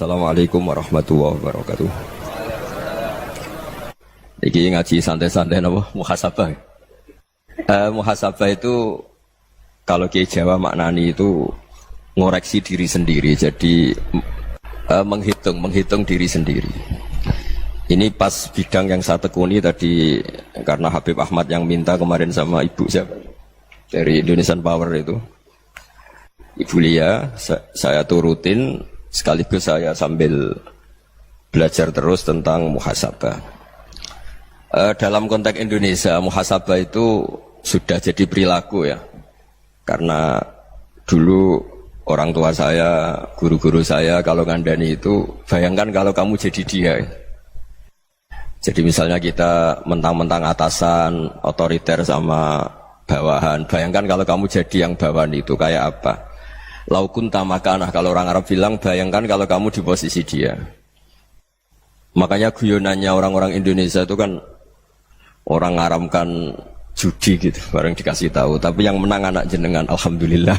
Assalamualaikum warahmatullahi wabarakatuh. Iki ngaji santai-santai napa muhasabah. Muhasabah itu kalau Kiai Jawa maknani itu ngoreksi diri sendiri. Jadi menghitung diri sendiri. Ini pas bidang yang saya tekuni tadi karena Habib Ahmad yang minta kemarin sama ibu siapa dari Indonesian Power itu. Ibu Lia, saya turutin sekaligus saya sambil belajar terus tentang muhasabah. Dalam konteks Indonesia, muhasabah itu sudah jadi perilaku ya. Karena dulu orang tua saya, guru-guru saya kalau ngandani itu, bayangkan kalau kamu jadi dia. Jadi misalnya kita mentang-mentang atasan, otoriter sama bawahan. Bayangkan kalau kamu jadi yang bawahan itu kayak apa? Laukun tamakanah, kalau orang Arab bilang, bayangkan kalau kamu di posisi dia. Makanya guyonannya orang-orang Indonesia itu kan orang ngaramkan judi gitu, bareng dikasih tahu. Tapi yang menang anak jenengan, alhamdulillah.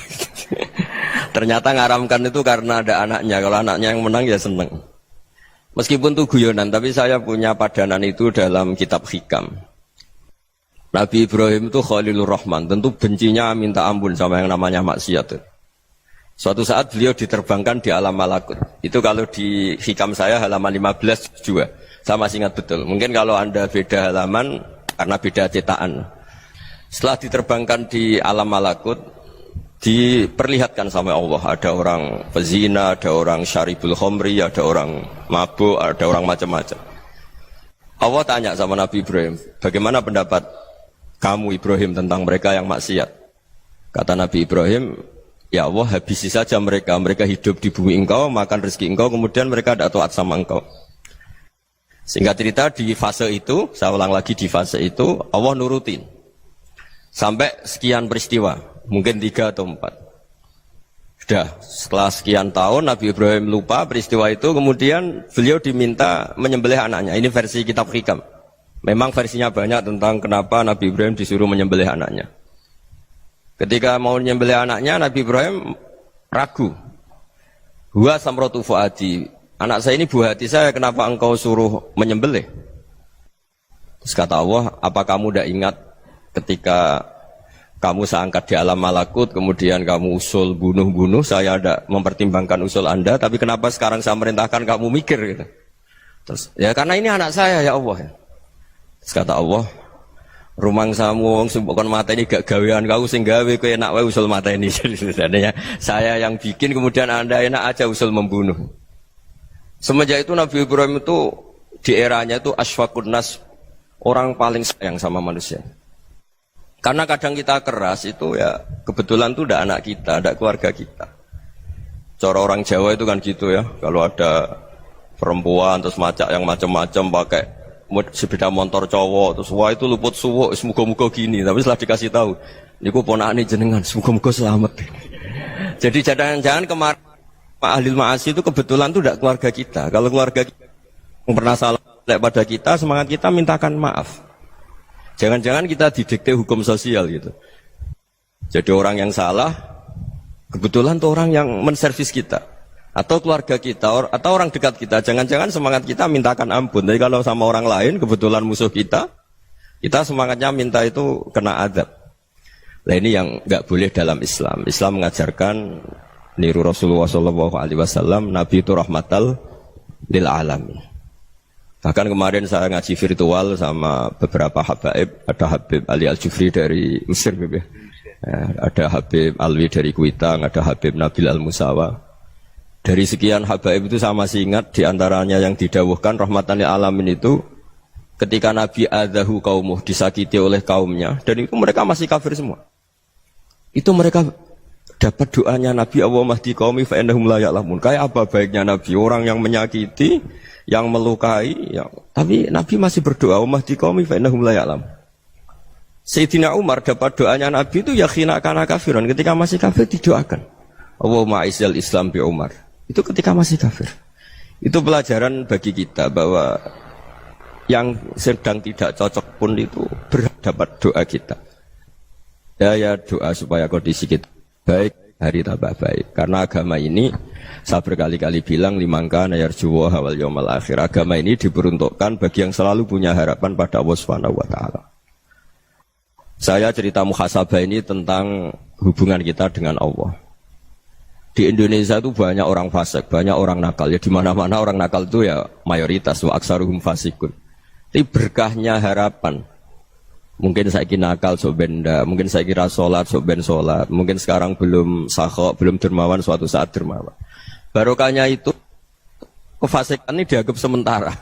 Ternyata ngaramkan itu karena ada anaknya. Kalau anaknya yang menang ya seneng. Meskipun itu guyonan, tapi saya punya padanan itu dalam kitab Hikam. Nabi Ibrahim itu Khalilur Rahman, tentu bencinya minta ampun sama yang namanya maksiat. Suatu saat beliau diterbangkan di alam malakut. Itu kalau di Hikam saya halaman 15 juga. Saya masih ingat betul. Mungkin kalau Anda beda halaman karena beda cetakan. Setelah diterbangkan di alam malakut, diperlihatkan sama Allah. Ada orang pezina, ada orang syaribul khomri, ada orang mabuk, ada orang macam-macam. Allah tanya sama Nabi Ibrahim, bagaimana pendapat kamu Ibrahim tentang mereka yang maksiat? Kata Nabi Ibrahim, ya Allah habisi saja mereka. Mereka hidup di bumi engkau, makan rezeki engkau, kemudian mereka tidak taat sama engkau. Singkat cerita di fase itu, saya ulang lagi di fase itu, Allah nurutin. Sampai sekian peristiwa, mungkin 3 atau 4. Sudah, setelah sekian tahun Nabi Ibrahim lupa peristiwa itu, kemudian beliau diminta menyembelih anaknya. Ini versi kitab Hikam. Memang versinya banyak tentang kenapa Nabi Ibrahim disuruh menyembelih anaknya. Ketika mau menyembelih anaknya, Nabi Ibrahim ragu. Huwa samratu fuadi. Anak saya ini buah hati saya, kenapa engkau suruh menyembelih? Terus kata Allah, apa kamu tidak ingat ketika kamu saya angkat di alam malakut, kemudian kamu usul bunuh-bunuh, saya tidak mempertimbangkan usul Anda, tapi kenapa sekarang saya merintahkan kamu mikir gitu? Terus, ya karena ini anak saya ya Allah. Terus kata Allah, rumang samu wong sumpukon mata ini gak gawean kau sing gawe kowe enak wae usul mata ini. Jadi saya yang bikin, kemudian Anda enak aja usul membunuh. Semenjak itu Nabi Ibrahim itu di eranya itu asfaqun nas, orang paling sayang sama manusia. Karena kadang kita keras itu ya kebetulan itu tidak anak kita, tidak keluarga kita. Cara orang Jawa itu kan gitu ya, kalau ada perempuan terus macak yang macam-macam pakai sepeda motor cowok terus wah itu luput suwuk, semoga-moga gini. Tapi setelah dikasih tahu, niku ponakane jenengan, semoga-moga selamat. Jadi jangan-jangan kemarin Ahlul Ma'asi itu kebetulan itu tidak keluarga kita. Kalau keluarga kita yang pernah salah pada kita, semangat kita mintakan maaf. Jangan-jangan kita didikte hukum sosial gitu. Jadi orang yang salah, kebetulan itu orang yang menservis kita. Atau keluarga kita, atau orang dekat kita. Jangan-jangan semangat kita mintakan ampun. Tapi kalau sama orang lain, kebetulan musuh kita semangatnya minta itu kena adab. Nah ini yang nggak boleh dalam Islam. Islam mengajarkan niru Rasulullah SAW, Nabi itu rahmatal lil alamin. Bahkan kemarin saya ngaji virtual sama beberapa habaib, ada Habib Ali Al-Jufri dari Mesir, ya. Ada Habib Alwi dari Kuitang, ada Habib Nabil Al-Musawa. Dari sekian habaib itu saya masih ingat diantaranya yang didawuhkan rahmatan lil alamin itu ketika Nabi adahu kaumuh, disakiti oleh kaumnya, dan itu mereka masih kafir semua. Itu mereka dapat doanya Nabi, Allah mahdi qaumi fa innahum la ya'lamun. Kayak apa baiknya Nabi, orang yang menyakiti, yang melukai, tapi Nabi masih berdoa, Allah mahdi qaumi fa innahum la ya'lamun. Sayyidina Umar dapat doanya Nabi itu yakhina kana kafiran, ketika masih kafir didoakan. Allahumma a'izzal Islam bi Umar. Itu ketika masih kafir. Itu pelajaran bagi kita bahwa yang sedang tidak cocok pun itu berhak dapat doa kita. Ya doa supaya kondisi kita baik, hari tambah baik. Karena agama ini saya berkali-kali bilang limangka nayarjuwa wal yaumal akhir. Agama ini diperuntukkan bagi yang selalu punya harapan pada Allah Subhanahu wa taala. Saya cerita muhasabah ini tentang hubungan kita dengan Allah. Di Indonesia itu banyak orang fasik, banyak orang nakal. Ya di mana-mana orang nakal itu ya mayoritas, wa aksaruhum fasikun. Tapi berkahnya harapan. Mungkin saya kira nakal sok benda, mungkin saya kira sholat sok ben sholat, mungkin sekarang belum sakhok, belum dermawan, suatu saat dermawan. Barokahnya itu kefasikan ini dianggap sementara.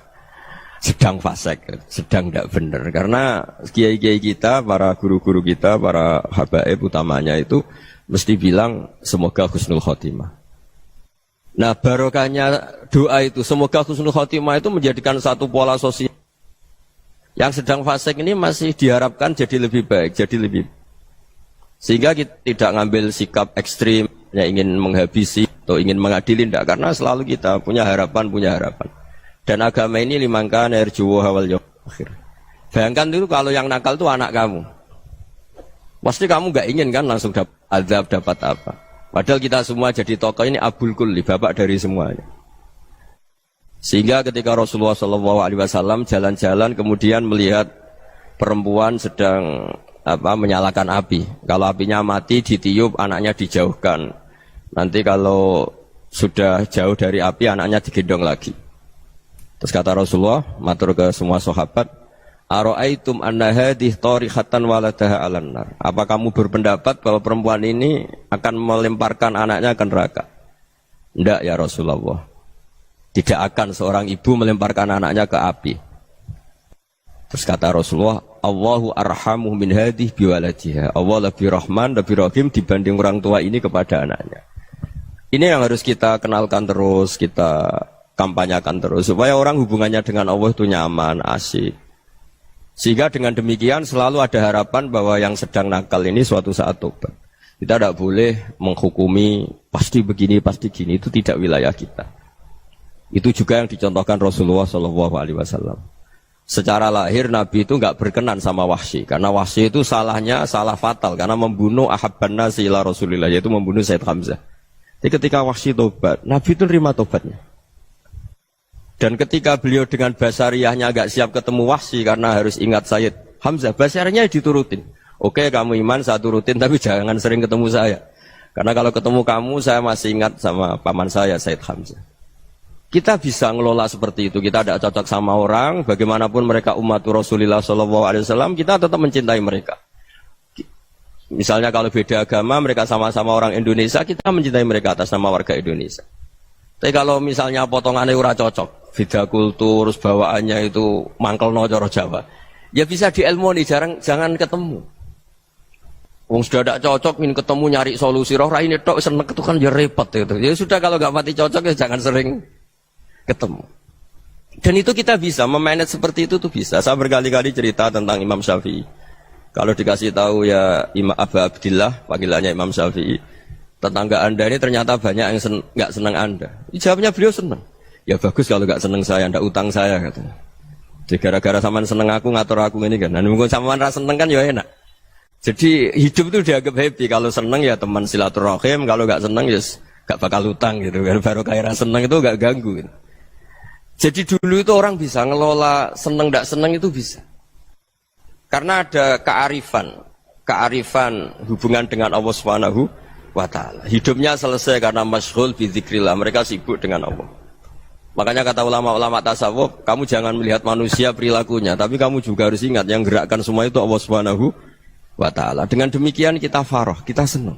Sedang fasik, sedang tidak benar. Karena kiai-kiai kita, para guru-guru kita, para habaib utamanya itu mesti bilang semoga husnul khotimah. Nah barokahnya doa itu semoga husnul khotimah itu menjadikan satu pola sosial. Yang sedang fasik ini masih diharapkan jadi lebih baik, jadi lebih. Sehingga kita tidak ngambil sikap ekstrim, yang ingin menghabisi atau ingin mengadili, tidak. Karena selalu kita punya harapan. Dan agama ini limangka nerjuwa wal yaumal akhir. Bayangkan dulu kalau yang nakal itu anak kamu. Pasti kamu gak ingin kan langsung dapat azab, dapat apa. Padahal kita semua jadi tokoh ini abul kulli, bapak dari semuanya. Sehingga ketika Rasulullah SAW jalan-jalan kemudian melihat perempuan sedang menyalakan api. Kalau apinya mati ditiup, anaknya dijauhkan. Nanti kalau sudah jauh dari api, anaknya digendong lagi. Terus kata Rasulullah, matur ke semua sahabat, Aro'aitum anna hadih tarihatan waladaha alan nar. Apa kamu berpendapat bahwa perempuan ini akan melemparkan anaknya ke neraka? Tidak ya Rasulullah. Tidak akan seorang ibu melemparkan anaknya ke api. Terus kata Rasulullah, Allahu arhamu min hadih biwaladiha. Allah lebih rahman, lebih rahim dibanding orang tua ini kepada anaknya. Ini yang harus kita kenalkan terus, kita kampanyakan terus. Supaya orang hubungannya dengan Allah itu nyaman, asik. Sehingga dengan demikian selalu ada harapan bahwa yang sedang nakal ini suatu saat tobat. Kita tidak boleh menghukumi pasti begini, pasti gini. Itu tidak wilayah kita. Itu juga yang dicontohkan Rasulullah SAW. Secara lahir Nabi itu nggak berkenan sama Wahsy. Karena Wahsy itu salahnya salah fatal. Karena membunuh ahabban nasi ila Rasulillah. Yaitu membunuh Sayyid Hamzah. Jadi ketika Wahsy tobat, Nabi itu nerima tobatnya. Dan ketika beliau dengan basariyahnya agak siap ketemu Wahsy karena harus ingat Sayyid Hamzah, basariyahnya diturutin. Oke, kamu iman, saya turutin, tapi jangan sering ketemu saya. Karena kalau ketemu kamu, saya masih ingat sama paman saya, Sayyid Hamzah. Kita bisa ngelola seperti itu. Kita tidak cocok sama orang, bagaimanapun mereka umat Rasulullah SAW, kita tetap mencintai mereka. Misalnya kalau beda agama, mereka sama-sama orang Indonesia, kita mencintai mereka atas nama warga Indonesia. Tapi kalau misalnya potongannya ora cocok, beda kultur, bawaannya itu mangkel no coro Jawa, ya bisa diilmoni, jangan ketemu. Wong sudah tidak cocok, ingin ketemu nyari solusi, roh ini tok seneng itu kan ya repot itu. Ya sudah kalau nggak mati cocok ya jangan sering ketemu. Dan itu kita bisa memanage seperti itu tuh bisa. Saya berkali-kali cerita tentang Imam Syafi'i. Kalau dikasih tahu ya Imam Abu Abdillah, panggilannya Imam Syafi'i, tetangga anda ini ternyata banyak yang nggak senang anda. Jawabnya beliau senang. Ya bagus kalau nggak senang saya, ndak utang saya katanya. Jadi gara-gara saman seneng aku ngatur aku ini kan. Dan mungkin saman rasa seneng kan ya enak. Jadi hidup itu dianggap happy. Kalau seneng ya teman silaturahim, kalau nggak seneng ya nggak bakal utang gitu kan. Baru kayak rasa seneng itu nggak ganggu. Gitu. Jadi dulu itu orang bisa ngelola seneng ndak seneng itu bisa. Karena ada kearifan hubungan dengan Allah Subhanahu wa ta'ala. Hidupnya selesai karena masyghul bi dzikrillah. Mereka sibuk dengan Allah. Makanya kata ulama-ulama tasawuf, kamu jangan melihat manusia perilakunya, tapi kamu juga harus ingat yang gerakkan semua itu Allah Subhanahu wa ta'ala. Dengan demikian kita farah, kita senang.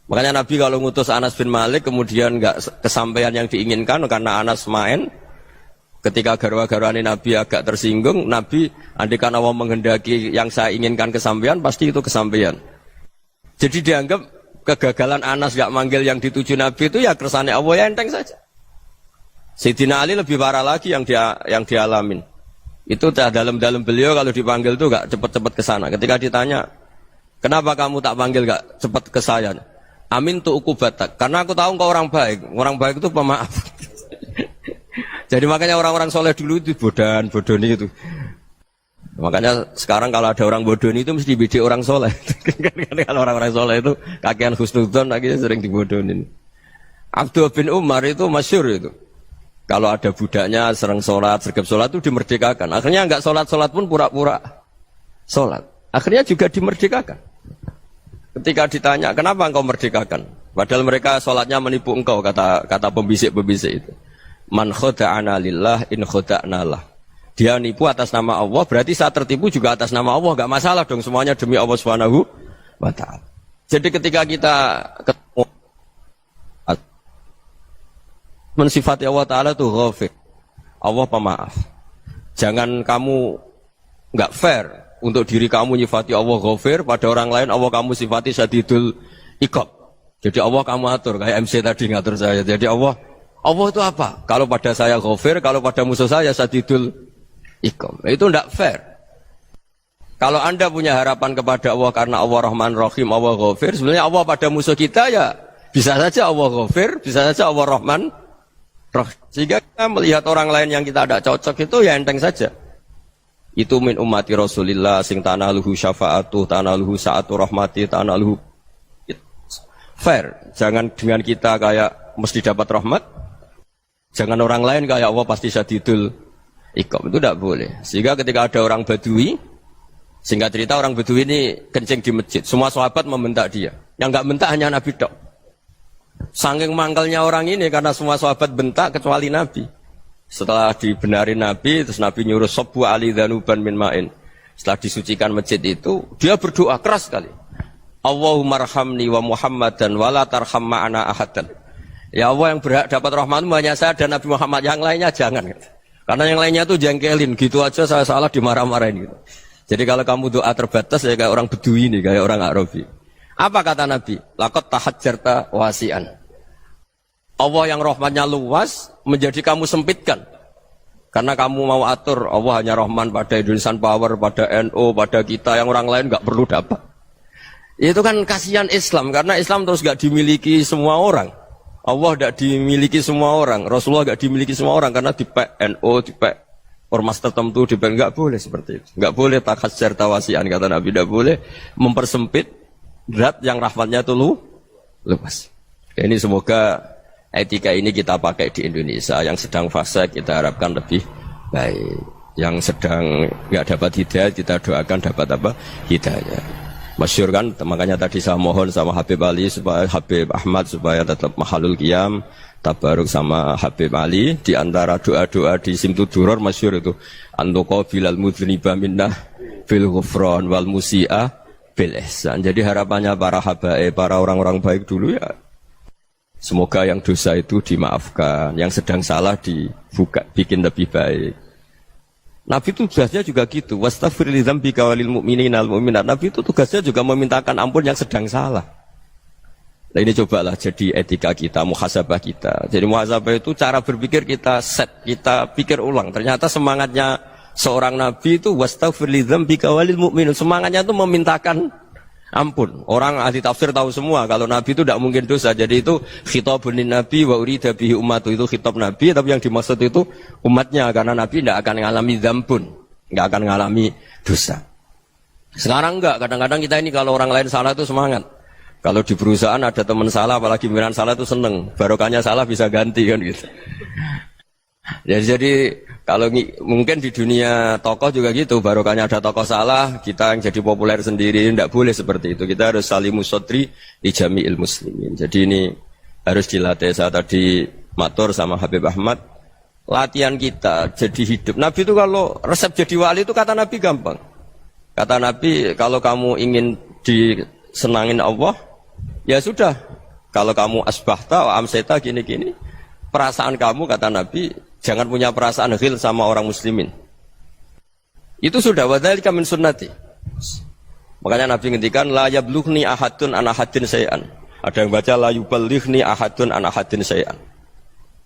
Makanya Nabi kalau ngutus Anas bin Malik kemudian enggak kesampaian yang diinginkan karena Anas main, ketika garwa-garwani Nabi agak tersinggung, Nabi andaikan Allah menghendaki yang saya inginkan kesampaian, pasti itu kesampaian. Jadi dianggap kegagalan Anas enggak manggil yang dituju Nabi itu ya kersane Allah, ya enteng saja. Sayyidina Ali lebih parah lagi yang dialamin. Itu dalam beliau kalau dipanggil itu enggak cepat-cepat ke sana. Ketika ditanya, "Kenapa kamu tak panggil enggak cepat ke saya?" "Amin tu ukubatak." Karena aku tahu engkau orang baik. Orang baik itu pemaaf. Jadi makanya orang-orang soleh dulu itu bodoni itu. Makanya sekarang kalau ada orang bodoh itu mesti bidik orang soleh. Kalau orang-orang soleh itu kakean husnudzon akhirnya sering dibodohin. Abdullah bin Umar itu masyhur itu. Kalau ada budaknya sering sholat, sergap sholat itu dimerdekakan. Akhirnya enggak sholat pun pura-pura sholat. Akhirnya juga dimerdekakan. Ketika ditanya, kenapa engkau merdekakan? Padahal mereka sholatnya menipu engkau, kata pembisik-pembisik itu. Man khoda'ana lillah in khoda'na lah. Dia nipu atas nama Allah, berarti saat tertipu juga atas nama Allah. Enggak masalah dong, semuanya demi Allah Subhanahu wa ta'ala. Jadi ketika kita ketemu mensifati Allah Ta'ala itu ghafir, Allah pemaaf. Jangan kamu enggak fair untuk diri kamu nyifati Allah ghafir, pada orang lain Allah kamu sifati syadidul iqab. Jadi Allah kamu atur, kayak MC tadi ngatur saya. Jadi Allah itu apa? Kalau pada saya ghafir, kalau pada musuh saya syadidul iqab. Itu tidak fair. Kalau Anda punya harapan kepada Allah karena Allah Rahman Rahim, Allah ghafir, sebenarnya Allah pada musuh kita ya bisa saja Allah ghafir, bisa saja Allah Rahman Rahim. Sehingga kita melihat orang lain yang kita tidak cocok itu ya enteng saja. Itu min ummati Rasulillah sing tanaluhu syafa'atu, tanaluhu sa'atu rahmati, tanaluhu fair. Jangan dengan kita kayak mesti dapat rahmat. Jangan orang lain kayak Allah pasti syadidul iqab. Itu tidak boleh. Sehingga ketika ada orang Badui, singkat cerita orang Badui ini kencing di masjid. Semua sahabat membentak dia. Yang enggak bentak hanya Nabi tok. Saking mangkalnya orang ini karena semua sahabat bentak kecuali Nabi. Setelah dibenarin Nabi, terus Nabi nyuruh sabbu ali dhanuban min ma'in. Setelah disucikan masjid itu, dia berdoa keras sekali. Allahumma arhamni wa Muhammadan wa la tarham ma'ana ahadan. Ya Allah, yang berhak dapat rahmatmu hanya saya dan Nabi Muhammad, yang lainnya jangan. Karena yang lainnya itu jengkelin, gitu aja saya salah dimarah-marahin gitu. Jadi kalau kamu doa terbatas ya kayak orang Bedui ini, kayak orang Arabi. Apa kata Nabi? Laqad tahajjarta wasi'an. Allah yang rahmatnya luas menjadi kamu sempitkan. Karena kamu mau atur Allah hanya rahman pada Indonesian Power, pada NU, pada kita, yang orang lain nggak perlu dapat. Itu kan kasihan Islam, karena Islam terus nggak dimiliki semua orang. Allah tidak dimiliki semua orang, Rasulullah nggak dimiliki semua orang karena dipek NU, dipek ormas tertentu, dipek nggak boleh seperti itu. Nggak boleh takhasyar tawasian, kata Nabi, tidak boleh mempersempit zat yang rahmatnya itu luas. Ini semoga etika ini kita pakai di Indonesia. Yang sedang fase kita harapkan lebih baik. Yang sedang nggak dapat hidayah kita doakan dapat apa? Hidayah. Masyhur kan, makanya tadi saya mohon sama Habib Ali supaya Habib Ahmad supaya tetap mahalul qiyam, tabaruk sama Habib Ali. Di antara doa-doa di Simtud Duror masyhur itu antuqa bilal mudhniba minnah bil ghufran wal musi'ah bil ihsan. Jadi harapannya para habaib, para orang-orang baik dulu ya, semoga yang dosa itu dimaafkan, yang sedang salah dibuka, bikin lebih baik. Nabi itu tugasnya juga gitu. Wastaghfir li dzambika walil mu'minina wal mu'minat. Nabi itu tugasnya juga memintakan ampun yang sedang salah. Nah ini cobalah jadi etika kita, muhasabah kita. Jadi muhasabah itu cara berpikir kita set, kita pikir ulang. Ternyata semangatnya seorang nabi itu wastaghfir li dzambika walil mu'minun. Semangatnya itu memintakan ampun. Orang ahli tafsir tahu semua kalau Nabi itu tidak mungkin dosa. Jadi itu khitabun Nabi wa urida bihi ummatu, itu khitab Nabi, tapi yang dimaksud itu umatnya, karena Nabi tidak akan mengalami dzambun, tidak akan mengalami dosa. Sekarang enggak, kadang-kadang kita ini kalau orang lain salah itu semangat. Kalau di perusahaan ada teman salah, apalagi pimpinan salah itu seneng. Barokahnya salah bisa ganti kan gitu. Ya, jadi kalau mungkin di dunia tokoh juga gitu, barokahnya ada tokoh salah, kita yang jadi populer sendiri, tidak boleh seperti itu. Kita harus salimus sodri di jami'il muslimin. Jadi ini harus dilatih. Saya tadi matur sama Habib Ahmad, latihan kita jadi hidup. Nabi itu kalau resep jadi wali itu kata Nabi gampang. Kata Nabi, kalau kamu ingin disenangin Allah, ya sudah. Kalau kamu asbahta wa amseta gini-gini, perasaan kamu, kata Nabi, jangan punya perasaan ghil sama orang muslimin. Itu sudah wadzalika min sunnati. Makanya Nabi ngendikan la yablughni ahadun an ahadin syai'an. Ada yang baca la yuballighni ahadun an ahadin syai'an.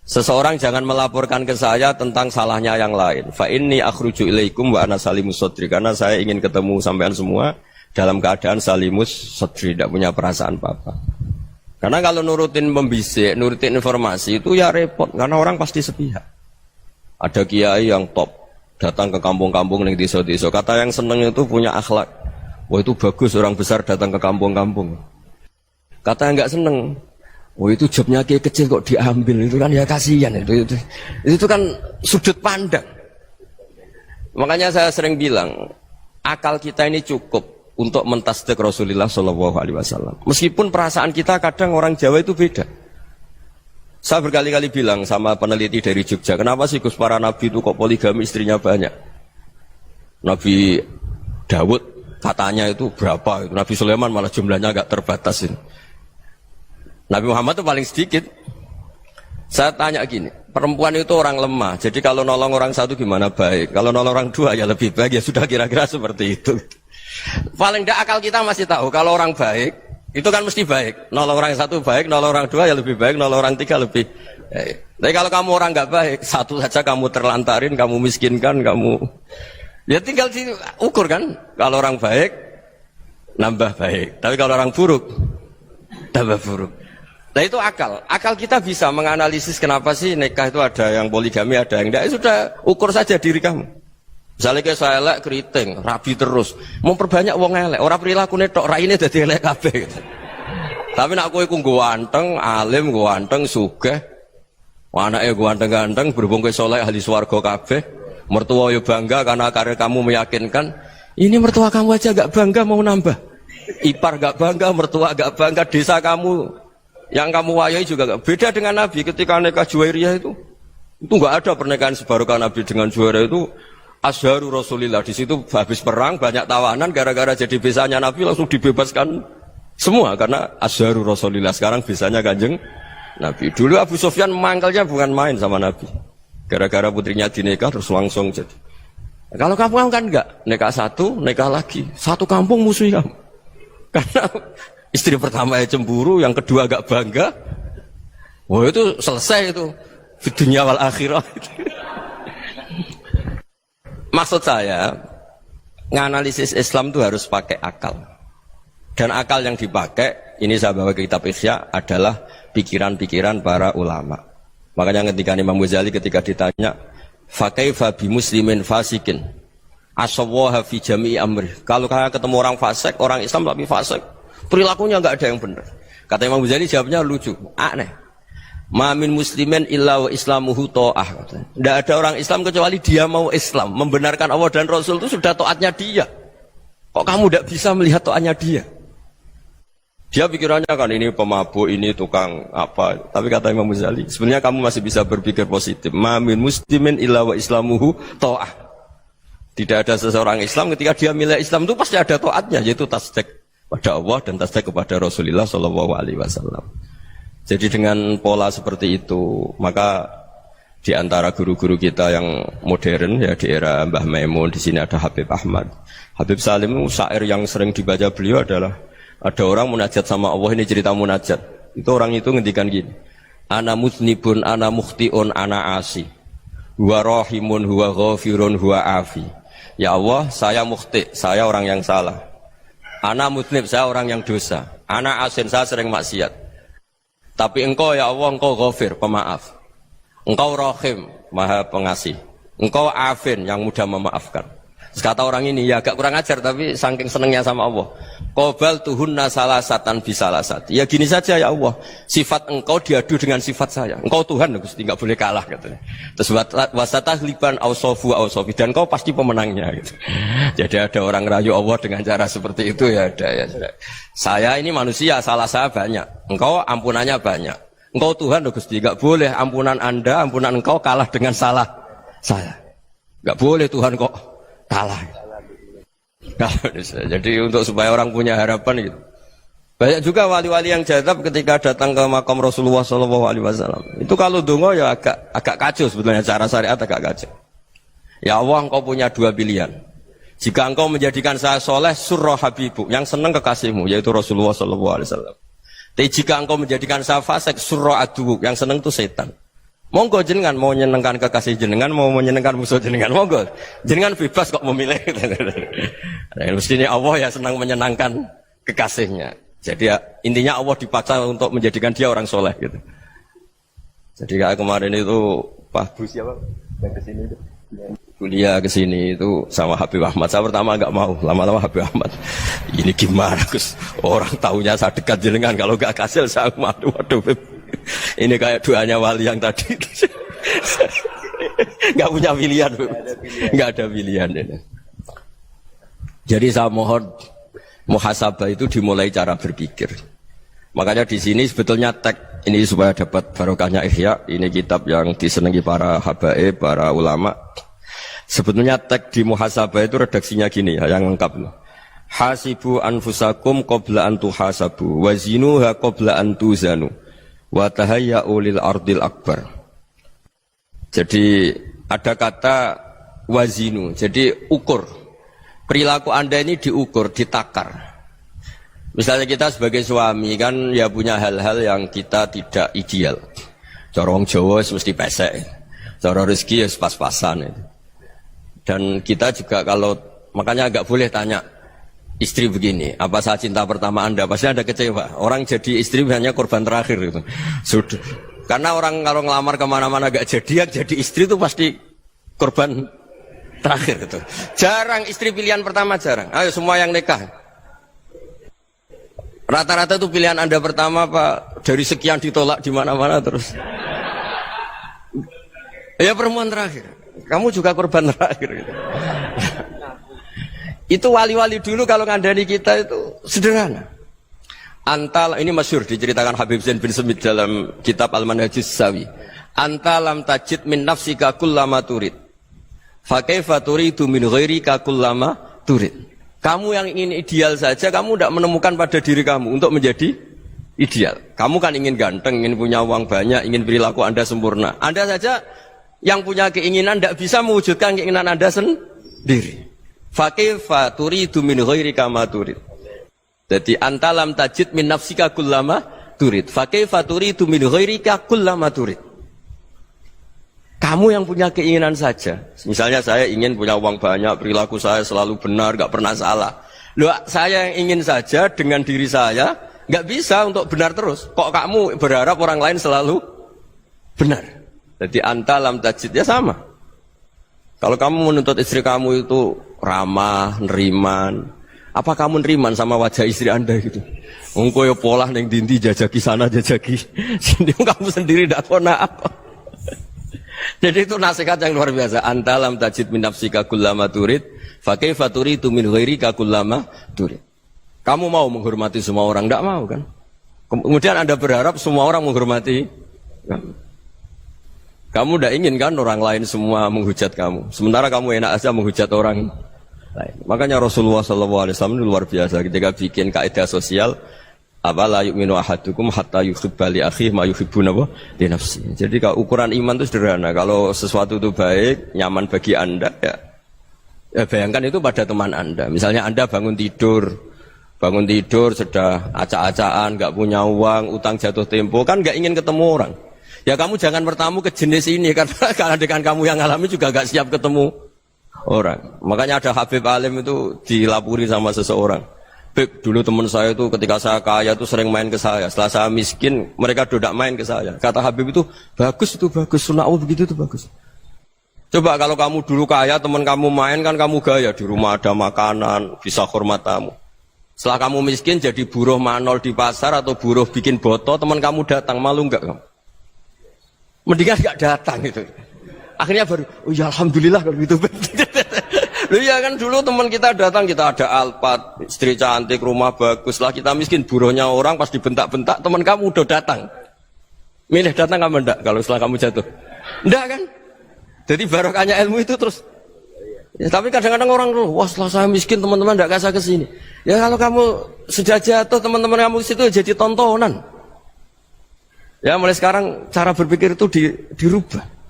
Seseorang jangan melaporkan ke saya tentang salahnya yang lain. Fa inni akhruju ilaikum wa ana salimus sadri. Karena saya ingin ketemu sampean semua dalam keadaan salimus sadri, tidak punya perasaan apa-apa. Karena kalau nurutin pembisik, nurutin informasi itu ya repot, karena orang pasti sepihak. Ada kiai yang top, datang ke kampung-kampung ning desa-desa. Kata yang seneng itu punya akhlak. Wah itu bagus orang besar datang ke kampung-kampung. Kata yang nggak seneng, wah itu jobnya kiai kecil kok diambil, itu kan ya kasihan itu kan sudut pandang. Makanya saya sering bilang, akal kita ini cukup untuk mentasdik Rasulullah Shallallahu Alaihi Wasallam. Meskipun perasaan kita kadang orang Jawa itu beda. Saya berkali-kali bilang sama peneliti dari Jogja, kenapa sih Gus para nabi itu kok poligami istrinya banyak? Nabi Dawud katanya itu berapa? Itu Nabi Sulaiman malah jumlahnya agak terbatas ini. Nabi Muhammad itu paling sedikit. Saya tanya gini, perempuan itu orang lemah, jadi kalau nolong orang satu gimana baik, kalau nolong orang dua ya lebih baik, ya sudah kira-kira seperti itu. Paling tidak akal kita masih tahu, kalau orang baik, itu kan mesti baik, nolong orang satu baik, nolong orang dua ya lebih baik, nolong orang tiga lebih baik. Tapi kalau kamu orang nggak baik, satu saja kamu terlantarin, kamu miskinkan, kamu ya tinggal diukur kan, kalau orang baik, nambah baik, tapi kalau orang buruk, tambah buruk. Nah itu akal kita bisa menganalisis kenapa sih nikah itu ada yang poligami, ada yang tidak. Sudah ukur saja diri kamu. Misalnya kayak saya elek keriting, rabi terus, memperbanyak wong elek, orang perilaku netok, raine dadi elek kabeh. Tapi nak kowe ku ganteng, alim, ganteng, sugih, anake ganteng-ganteng, berhubung kowe saleh ahli swarga kabeh, mertua yo bangga karena karir kamu meyakinkan. Ini mertua kamu aja gak bangga mau nambah. Ipar gak bangga, mertua gak bangga, desa kamu yang kamu wayai juga gak beda dengan Nabi ketika nikah Juwairiyah itu nggak ada pernikahan sebarokah Nabi dengan Juwairiyah itu asharu Rasulillah. Di situ habis perang banyak tawanan gara-gara jadi besanya Nabi langsung dibebaskan semua karena asharu Rasulillah. Sekarang besanya Kanjeng Nabi. Dulu Abu Sufyan mangkalnya bukan main sama Nabi gara-gara putrinya dinikah terus langsung jadi. Kalau kamu kan enggak, nikah satu, nikah lagi, satu kampung musuh kamu karena istri pertama ya cemburu, yang kedua agak bangga. Wah itu selesai itu di dunia wal akhirah. Maksud saya, nganalisis Islam itu harus pakai akal. Dan akal yang dipakai, ini saya bawa ke kitab Ihya, adalah pikiran-pikiran para ulama. Makanya ketika Imam Ghazali ketika ditanya, fakaifa bi muslimin fasikin asawwaha fi jami'i amri. Kalau kalian ketemu orang fasik, orang Islam tapi fasik, perilakunya nggak ada yang benar. Kata Imam Ghazali jawabnya lucu, aneh. Mamin muslimin illa wa islamuhu ta'ah. Tidak ada orang Islam kecuali dia mau Islam, membenarkan Allah dan Rasul itu sudah taatnya dia. Kok kamu tidak bisa melihat taatnya dia? Dia pikirannya kan ini pemabuk, ini tukang apa. Tapi kata Imam Ghazali, sebenarnya kamu masih bisa berpikir positif. Mamin muslimin illa wa islamuhu ta'ah. Tidak ada seseorang Islam ketika dia milih Islam itu pasti ada taatnya, yaitu tasdik pada Allah dan tasdik kepada Rasulullah Shallallahu Alaihi Wasallam. Jadi dengan pola seperti itu, maka di antara guru-guru kita yang modern ya di era Mbah Maimun, di sini ada Habib Ahmad, Habib Salim, syair yang sering dibaca beliau adalah ada orang munajat sama Allah, ini cerita munajat. Itu orang itu ngendikan gini, ana muznibun, ana mukhtiun, ana asi, huwa rahimun, huwa ghafirun, huwa afi. Ya Allah, saya mukhti, saya orang yang salah. Ana muznib, saya orang yang dosa. Ana asin, saya sering maksiat. Tapi engkau ya Allah, engkau ghafir, pemaaf. Engkau rahim, maha pengasih. Engkau afin, yang mudah memaafkan. Kata orang ini, ya agak kurang ajar, tapi saking senengnya sama Allah. Qobal tuhunna salasatan bisalasat. Ya gini saja ya Allah, sifat engkau diadu dengan sifat saya. Engkau Tuhan, Gusti, nggak boleh kalah. Gitu. Terus wasatahliban ausofu ausofi, dan engkau pasti pemenangnya. Gitu. Jadi ada orang rayu Allah dengan cara seperti itu ya ada ya. Saya ini manusia, salah saya banyak. Engkau ampunannya banyak. Engkau Tuhan, Gusti, nggak boleh ampunan Anda, ampunan engkau kalah dengan salah saya. Nggak boleh Tuhan kok kalah. Jadi untuk supaya orang punya harapan gitu. Banyak juga wali-wali yang jadab ketika datang ke makam Rasulullah SAW. Itu kalau dongo ya agak kacau sebetulnya, cara syariat agak kacau. Ya Allah, engkau punya dua pilihan. Jika engkau menjadikan saya soleh, surah habibu, yang senang kekasihmu, yaitu Rasulullah SAW. Tapi jika engkau menjadikan saya fasik, surah adubu, yang senang itu setan. Monggo jenengan mau menyenangkan kekasih jenengan, mau menyenangkan musuh jenengan, monggo. Jenengan bebas kok memilih. Mestinya Allah ya senang menyenangkan kekasihnya. Jadi ya, intinya Allah dipaksa untuk menjadikan dia orang soleh gitu. Jadi kayak kemarin itu Pak Bu siapa yang kesini itu, kuliah ke sini itu sama Habib Ahmad. Saya pertama nggak mau, lama-lama Habib Ahmad. Ini gimana Gus? Orang taunya saya dekat jenengan, kalau nggak kasil saya waduh. Ini kayak doanya wali yang tadi. Nggak punya pilihan, nggak ada pilihan. Jadi saya mohon muhasabah itu dimulai cara berpikir. Makanya di sini sebetulnya tag ini supaya dapat barokahnya Ihya. Ini kitab yang disenangi para habaib, para ulama. Sebetulnya tag di muhasabah itu redaksinya gini ya, yang lengkap. Hasibu anfusakum qabla an tuhasabu wa zinuha qabla an tuzanu wa tahayya'u lil ardil akbar. Jadi ada kata wazinu, jadi ukur. Perilaku Anda ini diukur, ditakar. Misalnya kita sebagai suami kan ya punya hal-hal yang kita tidak ideal. Cara wong Jawa mesti pesek. Cara rezeki ya pas-pasan. Dan kita juga kalau makanya agak boleh tanya istri begini, apa saya cinta pertama Anda? Pasti Anda kecewa. Orang jadi istri hanya korban terakhir gitu. Sudah. Karena orang kalau ngelamar kemana-mana gak jadi, yang jadi istri itu pasti korban terakhir gitu. Jarang istri pilihan pertama, jarang. Ayo semua yang nikah. Rata-rata itu pilihan Anda pertama Pak, dari sekian ditolak di mana-mana terus. Ya perempuan terakhir. Kamu juga korban terakhir gitu. Itu wali-wali dulu kalau ngandani kita itu sederhana. Antal ini masyhur diceritakan Habib Zain bin Semit dalam kitab Al-Manhajus Sawi. Antalam tajid min nafsika kullama turid. Fa kaifa turidu min ghairika kullama turid. Kamu yang ingin ideal saja, kamu tidak menemukan pada diri kamu untuk menjadi ideal. Kamu kan ingin ganteng, ingin punya uang banyak, ingin perilaku Anda sempurna. Anda saja yang punya keinginan tidak bisa mewujudkan keinginan Anda sendiri. Fa kaifa turidu min ghairika ma turid. Jadi antalam tajid min nafsika kullama turid. Fa kaifa turidu min ghairika kullama turid. Kamu yang punya keinginan saja. Misalnya saya ingin punya uang banyak, perilaku saya selalu benar, gak pernah salah. Loh, saya yang ingin saja dengan diri saya, gak bisa untuk benar terus. Kok kamu berharap orang lain selalu benar? Jadi antalam tajid ya sama. Kalau kamu menuntut istri kamu itu ramah, neriman, apa kamu neriman sama wajah istri Anda gitu? Engko ya pola neng dindi jajaki sana jajaki sini, kamu sendiri ndak kona apa. Jadi itu nasihat yang luar biasa. Antalam tajid min nafsika kullama turid, fa kaifa turidu min ghairika kullama turid. Kamu mau menghormati semua orang, ndak mau kan? Kemudian Anda berharap semua orang menghormati kamu. Kamu ndak ingin kan orang lain semua menghujat kamu. Sementara kamu enak aja menghujat orang lain. Makanya Rasulullah SAW itu luar biasa ketika bikin kaidah sosial. Apa la yu'minu ahadukum hatta yuhibba li akhihi ma yuhibbu li nafsihi. Jadi kalau ukuran iman itu sederhana. Kalau sesuatu itu baik, nyaman bagi Anda ya bayangkan itu pada teman Anda. Misalnya Anda bangun tidur sudah acak-acakan, enggak punya uang, utang jatuh tempo, kan enggak ingin ketemu orang. Ya kamu jangan bertamu ke jenis ini karena dengan kamu yang alami juga enggak siap ketemu orang. Makanya ada Habib Alim itu dilapuri sama seseorang. Beb, dulu teman saya itu ketika saya kaya itu sering main ke saya. Setelah saya miskin, mereka tidak main ke saya. Kata Habib itu bagus, sunnah Allah begitu itu bagus. Coba kalau kamu dulu kaya, teman kamu main kan kamu gaya. Di rumah ada makanan, bisa hormat tamu. Setelah kamu miskin jadi buruh manol di pasar atau buruh bikin boto, teman kamu datang, malu enggak kamu? Mendingan enggak datang itu. Akhirnya baru, oh ya alhamdulillah kalau gitu. Loh ya kan dulu teman kita datang, kita ada Alphard, istri cantik, rumah bagus. Lah kita miskin, buruhnya orang pas dibentak-bentak, teman kamu udah datang. Milih datang kamu enggak kalau setelah kamu jatuh? Enggak kan? Jadi barokahnya ilmu itu terus. Ya, tapi kadang-kadang orang tuh, wah setelah saya miskin teman-teman enggak kasih ke sini. Ya kalau kamu sudah jatuh, teman-teman kamu di situ jadi tontonan. Ya mulai sekarang cara berpikir itu dirubah.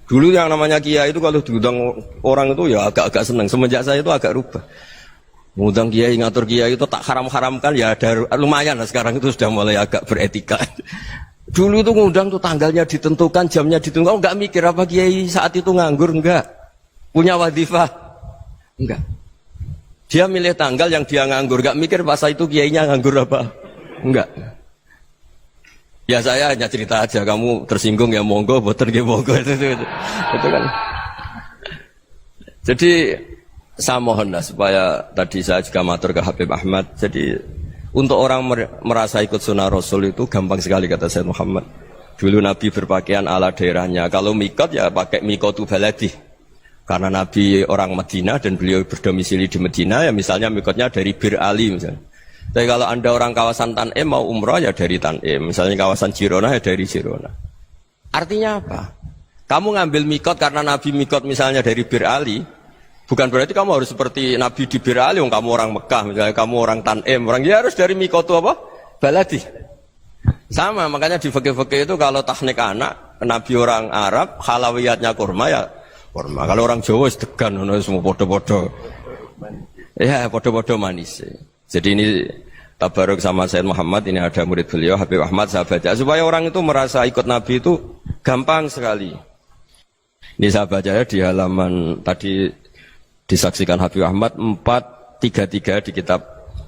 Dulu yang namanya kiai itu kalau diundang orang itu ya agak-agak senang. Semenjak saya itu agak rubah. Mengundang kiai, ngatur kiai itu tak haram-haramkan ya ada lumayan lah sekarang itu sudah mulai agak beretika. Dulu itu ngundang tuh tanggalnya ditentukan, jamnya ditentukan. Enggak mikir apa kiai saat itu nganggur, enggak. Punya wadifah, enggak. Dia milih tanggal yang dia nganggur, enggak mikir pas itu kiainya nganggur apa. Enggak. Ya saya hanya cerita aja, kamu tersinggung ya monggo, boten ya monggo itu kan. Jadi saya mohon lah supaya tadi saya juga matur ke Habib Ahmad. Jadi untuk orang merasa ikut sunnah Rasul itu gampang sekali kata Sayyid Muhammad. Dulu Nabi berpakaian ala daerahnya. Kalau mikot ya pakai mikotu baladi. Karena Nabi orang Madinah dan beliau berdomisili di Madinah, ya misalnya mikotnya dari Bir Ali misalnya. Tapi kalau Anda orang kawasan Tanim mau umrah ya dari Tanim. Misalnya kawasan Jirona ya dari Jirona. Artinya apa? Kamu ngambil mikot karena Nabi mikot misalnya dari Bir Ali, bukan berarti kamu harus seperti Nabi di Bir Ali, kamu orang Mekah, misalnya kamu orang Tanim, orang ya harus dari mikot itu apa? Baladi. Sama, makanya di fikih-fikih itu kalau teknik anak, Nabi orang Arab, halawiyatnya kurma ya kurma. Kalau orang Jawa sedegan, semua podo-podo. Ya, podo-podo manis. Jadi ini tabaruk sama Sayyid Muhammad, ini ada murid beliau, Habib Ahmad, saya baca. Supaya orang itu merasa ikut Nabi itu gampang sekali. Ini saya baca ya di halaman tadi disaksikan Habib Ahmad 433 di kitab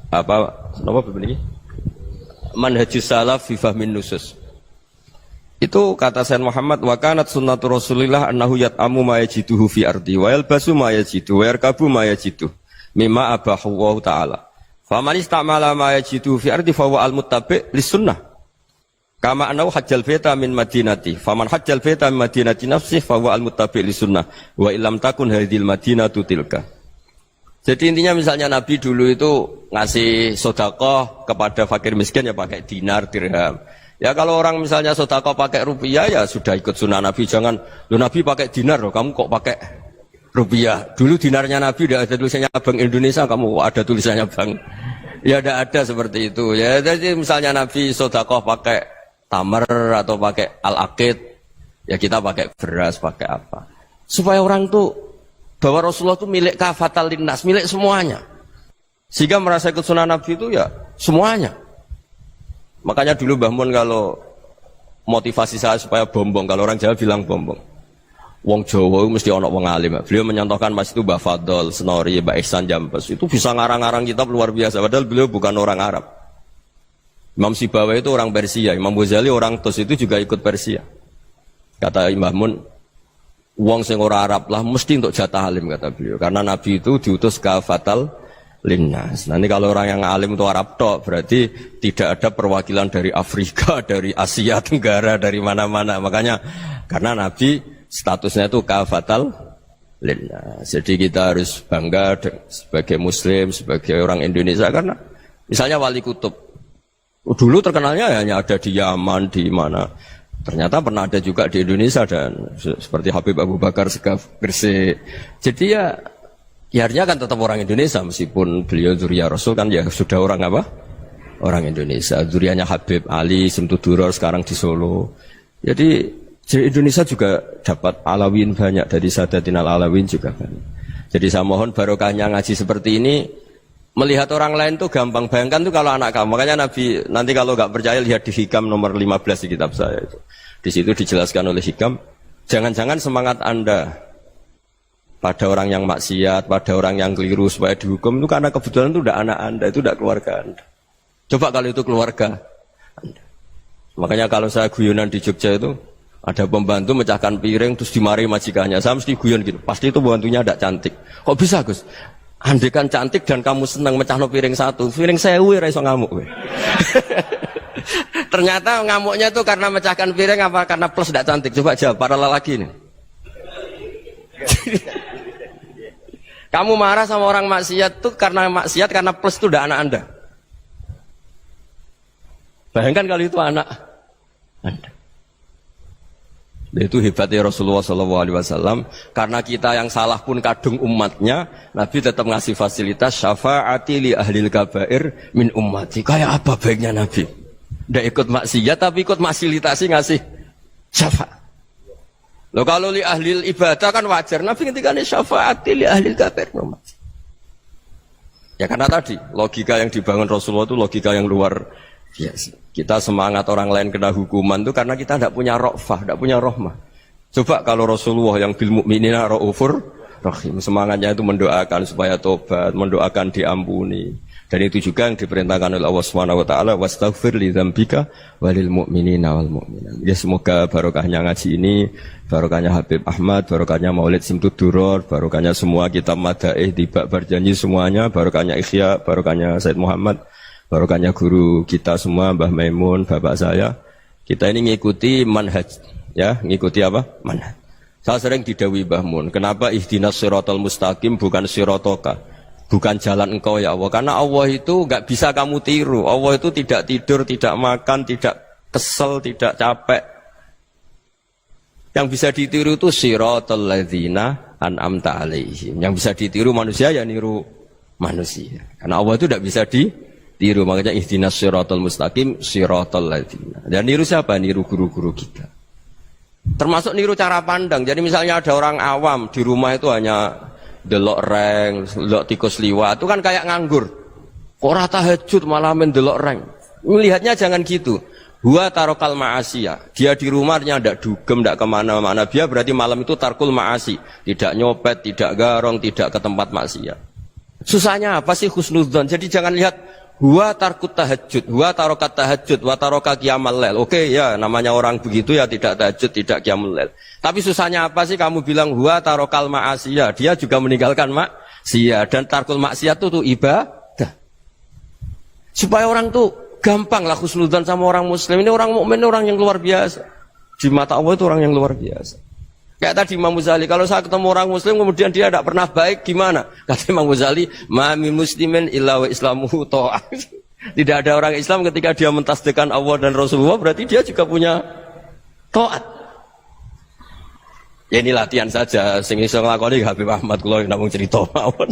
apa begini? Manhajus Salaf fi Fahmin Nusus. Itu kata Sayyid Muhammad, wa kanat sunnatu Rasulillah annahu yat'amu ma yajiduhu fi ardi wa yalbasu ma yajidu wa yarkabu ma yajidu mimma abahu wa ta'ala. Faman istamala ma yajidu fi ardi fa huwa al-muttabi' lis sunnah. Kama anau hajjal baita min madinati, faman hajjal baita min madinati nafsi fa huwa al-muttabi' li sunnah wa illam takun hadhil madinatu tilka. Jadi intinya misalnya Nabi dulu itu ngasih sedekah kepada fakir miskin ya pakai dinar, dirham. Ya kalau orang misalnya sedekah pakai rupiah ya sudah ikut sunnah Nabi. Jangan lu Nabi pakai dinar loh, kamu kok pakai rupiah. Dulu dinarnya Nabi udah ada tulisannya Bank Indonesia, kamu ada tulisannya Bank. Ya tidak ada seperti itu. Ya jadi misalnya Nabi sedekah pakai tamar atau pakai al-aqid, ya kita pakai beras, pakai apa. Supaya orang tuh, bahwa Rasulullah itu milik kafatal linnas, milik semuanya. Sehingga merasa ikut sunnah Nabi itu ya semuanya. Makanya dulu Mbah Mun kalau motivasi saya supaya bombong, kalau orang Jawa bilang bombong. Wong Jawa mesti ono wong alim. Beliau menyontohkan mas itu Mbah Fadol, Senori, Mbah Ihsan Jambes. Itu bisa ngarang-ngarang kitab luar biasa, padahal beliau bukan orang Arab. Imam Sibawai itu orang Persia, Imam Ghazali orang Tus itu juga ikut Persia. Kata Imam Mun, wong sing ora Arab lah mesti untuk jatah alim kata beliau. Karena Nabi itu diutus kafatal linnas. Nanti kalau orang yang alim itu Arab tok, berarti tidak ada perwakilan dari Afrika, dari Asia Tenggara, dari mana-mana. Makanya karena Nabi statusnya itu kafatal linnas. Jadi kita harus bangga sebagai Muslim, sebagai orang Indonesia karena misalnya Wali Kutub. Dulu terkenalnya hanya ada di Yaman, di mana. Ternyata pernah ada juga di Indonesia dan seperti Habib Abu Bakar Segaf Gresik. Jadi ya artinya kan tetap orang Indonesia meskipun beliau zuriyah Rasul kan ya sudah orang apa? Orang Indonesia. Zuriyahnya Habib Ali Simtuduror sekarang di Solo. Jadi Indonesia juga dapat Alawin banyak, dari Sadatin Al-Alawin juga banyak. Jadi saya mohon barokahnya ngaji seperti ini. Melihat orang lain tuh gampang, bayangkan tuh kalau anak kamu. Makanya Nabi, nanti kalau nggak percaya lihat di Hikam nomor 15 di kitab saya itu. Di situ dijelaskan oleh Hikam, jangan-jangan semangat Anda pada orang yang maksiat, pada orang yang keliru supaya dihukum itu karena kebetulan itu udah anak Anda, itu udah keluarga Anda. Coba kalau itu keluarga Anda. Makanya kalau saya guyonan di Jogja itu, ada pembantu mecahkan piring terus dimarahi majikannya. Saya mesti guyon gitu, pasti itu pembantunya tidak cantik. Kok bisa Gus? Andai kan cantik dan kamu senang mecahno piring satu, piring 1000 ora iso ngamuk kowe. Ternyata ngamuknya itu karena mecahkan piring apa karena plus tidak cantik? Coba jawab para lelaki ini. Kamu marah sama orang maksiat tuh karena maksiat, karena plus itu udah anak Anda. Bayangkan kalau itu anak Anda. Itu hebatnya Rasulullah SAW. Karena kita yang salah pun kadung umatnya, Nabi tetap ngasih fasilitas syafaati li ahlil kabair min ummati. Kayak apa baiknya Nabi? Tidak ikut maksiat tapi ikut fasilitasi ngasih syafaat. Loh kalau li ahlil ibadah kan wajar. Nabi ketika ini syafaati li ahlil kabair min ummati. Ya karena tadi logika yang dibangun Rasulullah itu logika yang luar biasa. Kita semangat orang lain kena hukuman itu karena kita tidak punya ra'fah, tidak punya rahmah. Coba kalau Rasulullah yang bil mu'minina ra'ufur rahim, semangatnya itu mendoakan supaya tobat, mendoakan diampuni. Dan itu juga yang diperintahkan oleh Allah Subhanahu wa taala, wastaghfir li dzambika walil mu'minina wal mu'minat. Ya semoga barokahnya ngaji ini, barokahnya Habib Ahmad, barokahnya Maulid Simtud Duror, barokahnya semua kitab madaih tiba berjanji semuanya, barokahnya Ikhya, barokahnya Said Muhammad, barokahnya guru kita semua Mbah Maimun, bapak saya. Kita ini ngikuti manhaj, ya, ngikuti apa? Manhaj. Saya sering didhawuhi Mbah Mun, kenapa ihdinas siratal mustaqim bukan siratoka? Bukan jalan engkau ya Allah, karena Allah itu enggak bisa kamu tiru. Allah itu tidak tidur, tidak makan, tidak kesel, tidak capek. Yang bisa ditiru itu siratal ladzina an'amta alaihim. Yang bisa ditiru manusia ya niru manusia. Karena Allah itu tidak bisa ditiru, makanya ihdinas siratal mustaqim siratal ladzina. Dan niru siapa? Niru guru-guru kita. Termasuk niru cara pandang. Jadi misalnya ada orang awam di rumah itu hanya delok reng, delok tikus liwat, itu kan kayak nganggur. Ora tahajud malah mendelok reng. Melihatnya jangan gitu. Huwa tarokal ma'asiyah. Dia di rumahnya ndak dugem, ndak kemana-mana. Dia berarti malam itu tarkul ma'asi. Tidak nyopet, tidak garong, tidak ke tempat maksiat. Susahnya apa sih husnudzon? Jadi jangan lihat huwa tarkut tahajud, huwa tarokat tahajud, wa taroka qiyamal lail. Oke ya, namanya orang begitu ya tidak tahajud, tidak qiyamul lail. Tapi susahnya apa sih kamu bilang huwa tarokal ma'asiyah? Dia juga meninggalkan maksiat, dan tarkul maksiat itu ibadah. Supaya orang tuh gampang lah husnudzon sama orang muslim. Ini orang mukmin, orang yang luar biasa. Di mata Allah itu orang yang luar biasa. Kayak tadi Imam Ghazali, kalau saya ketemu orang muslim kemudian dia tidak pernah baik, gimana? Kata Imam Ghazali, ma min muslimin illa wa islamuhu ta'ah. Tidak ada orang Islam ketika dia mentasdihkan Allah dan Rasulullah, berarti dia juga punya taat. Ya ini latihan saja, sing iso nglakoni Habib Ahmad kula namung cerita mawon.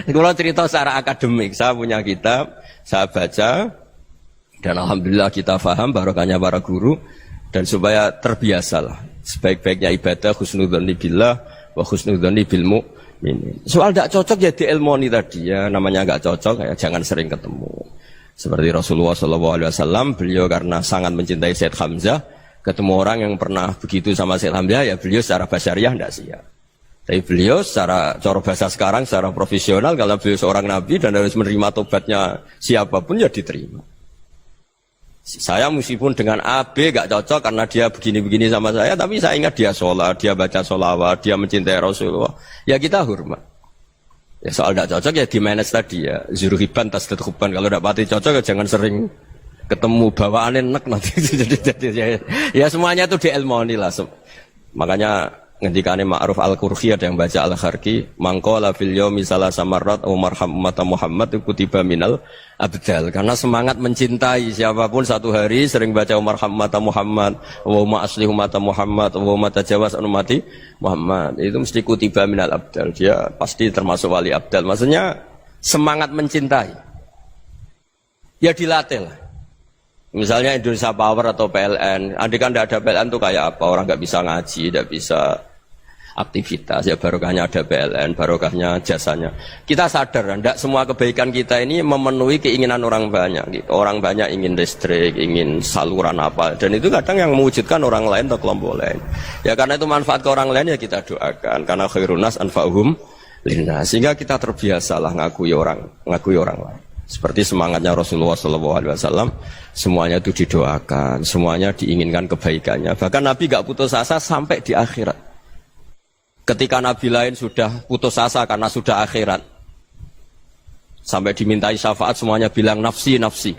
Kula cerita secara akademik, saya punya kitab, saya baca, dan alhamdulillah kita paham barokahnya para guru, dan supaya terbiasalah. Sebaik-baiknya ibadah husnudzoni billah wa husnudzoni bil mu'minin. Soal tidak cocok ya diilmoni tadi ya, namanya enggak cocok ya jangan sering ketemu. Seperti Rasulullah SAW, beliau karena sangat mencintai Said Hamzah, ketemu orang yang pernah begitu sama Said Hamzah ya beliau secara basyariah tidak siap. Tapi beliau secara cara bahasa sekarang, secara profesional, kalau beliau seorang nabi dan harus menerima tobatnya siapapun ya diterima. Saya meskipun dengan A, B gak cocok karena dia begini-begini sama saya, tapi saya ingat dia sholat, dia baca sholawat, dia mencintai Rasulullah. Ya kita hormat. Ya soal gak cocok ya di manage tadi ya. Zuruhiban tasdad huban. Kalau gak pati cocok ya jangan sering ketemu, bawaannya enak nanti. Ya semuanya itu diilmoni lah. Makanya ngendikane Ma'ruf Al-Qurhi ada yang baca Al-Kharki, mangqala fil yaumi salasa marrat wa marham ummata Muhammad kutiba minal abdal. Karena semangat mencintai siapapun satu hari sering baca marham ummata Muhammad wa ma aslih ummata Muhammad wa ma tajawaz an ummati Muhammad, itu mesti kutiba minal abdal. Dia pasti termasuk wali abdal. Maksudnya semangat mencintai ya dilatih lah. Misalnya Indonesia Power atau PLN, andai kan tidak ada PLN itu kayak apa? Orang nggak bisa ngaji, tidak bisa aktivitas. Ya barokahnya ada PLN, barokahnya jasanya. Kita sadar, tidak semua kebaikan kita ini memenuhi keinginan orang banyak. Gitu. Orang banyak ingin listrik, ingin saluran apa, dan itu kadang yang mewujudkan orang lain atau kelompok lain. Ya karena itu manfaat ke orang lain ya kita doakan. Karena khairun nas anfa'uhum linnas. Sehingga kita terbiasalah ngakui orang lain. Seperti semangatnya Rasulullah SAW, semuanya itu didoakan, semuanya diinginkan kebaikannya. Bahkan Nabi gak putus asa sampai di akhirat. Ketika Nabi lain sudah putus asa karena sudah akhirat, sampai dimintai syafaat semuanya bilang nafsi, nafsi.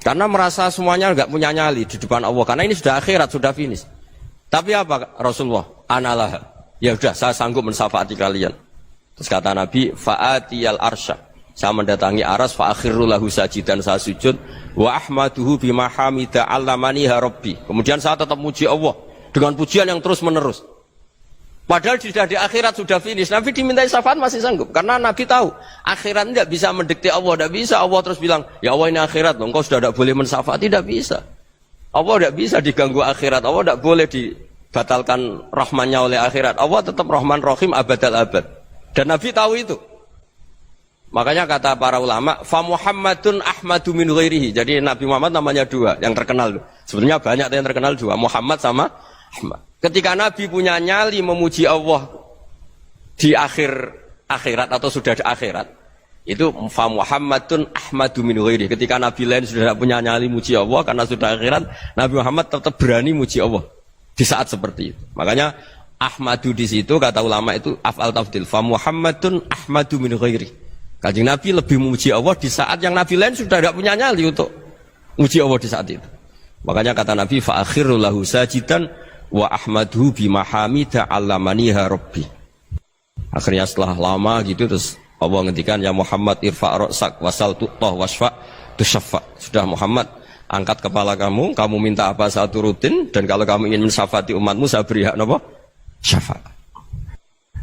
Karena merasa semuanya gak punya nyali di depan Allah. Karena ini sudah akhirat, sudah finish. Tapi apa Rasulullah? Analah. Ya sudah, saya sanggup mensyafaati kalian. Terus kata Nabi, fa'atiyal arsya. Saya mendatangi aras fa akhiru lahu sajidan, saya sujud wa ahmaduhu bima hamida 'allamani ya rabbi. Kemudian saya tetap muji Allah dengan pujian yang terus menerus. Padahal sudah di akhirat sudah finish. Nabi dimintai syafaat masih sanggup karena Nabi tahu akhirat tidak bisa mendikte Allah, tidak bisa Allah terus bilang, "Ya Allah ini akhirat loh, engkau sudah tidak boleh mensyafaati." Tidak bisa. Allah tidak bisa diganggu akhirat. Allah tidak boleh dibatalkan rahmannya oleh akhirat. Allah tetap Rahman Rahim abadal abad. Dan Nabi tahu itu. Makanya kata para ulama, fa Muhammadun ahmadu min ghairihi. Jadi Nabi Muhammad namanya dua, yang terkenal. Sebenarnya banyak yang terkenal dua, Muhammad sama Ahmad. Ketika Nabi punya nyali memuji Allah di akhirat atau sudah di akhirat, Itu fa Muhammadun ahmadu min ghairi. Ketika nabi lain sudah tidak punya nyali muji Allah karena sudah akhirat, Nabi Muhammad tetap berani muji Allah di saat seperti itu. Makanya ahmadu di situ kata ulama itu af'al tafdil. Fa Muhammadun ahmadu min ghairi. Kanjeng Nabi lebih memuji Allah di saat yang nabi lain sudah tidak punya nyali untuk muji Allah di saat itu. Makanya kata Nabi fa akhiru lahu sajidan wa ahmaduhu bi mahamida 'allamaniha rabbi. Akhirnya setelah lama gitu terus Allah ngendikan ya Muhammad irfa' ra'sak wasal tu'tah wasfa' tusyaffa. Sudah Muhammad, angkat kepala kamu minta apa saya turutin, dan kalau kamu ingin mensyafaati umatmu saya beri hak napa? Syafaat.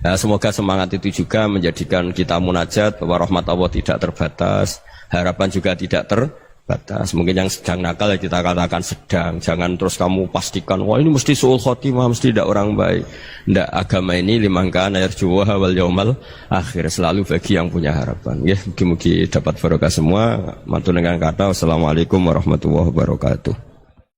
Nah, semoga semangat itu juga menjadikan kita munajat bahwa rahmat Allah tidak terbatas, harapan juga tidak terbatas. Mungkin yang sedang nakal ya kita katakan sedang, jangan terus kamu pastikan wah ini mesti suul khotimah, mesti tidak orang baik. Tidak, agama ini liman kana yarju wal yaumal akhir, selalu bagi yang punya harapan. Ya, mugi-mugi dapat barokah semua. Mantu dengan kata wassalamualaikum warahmatullahi wabarakatuh.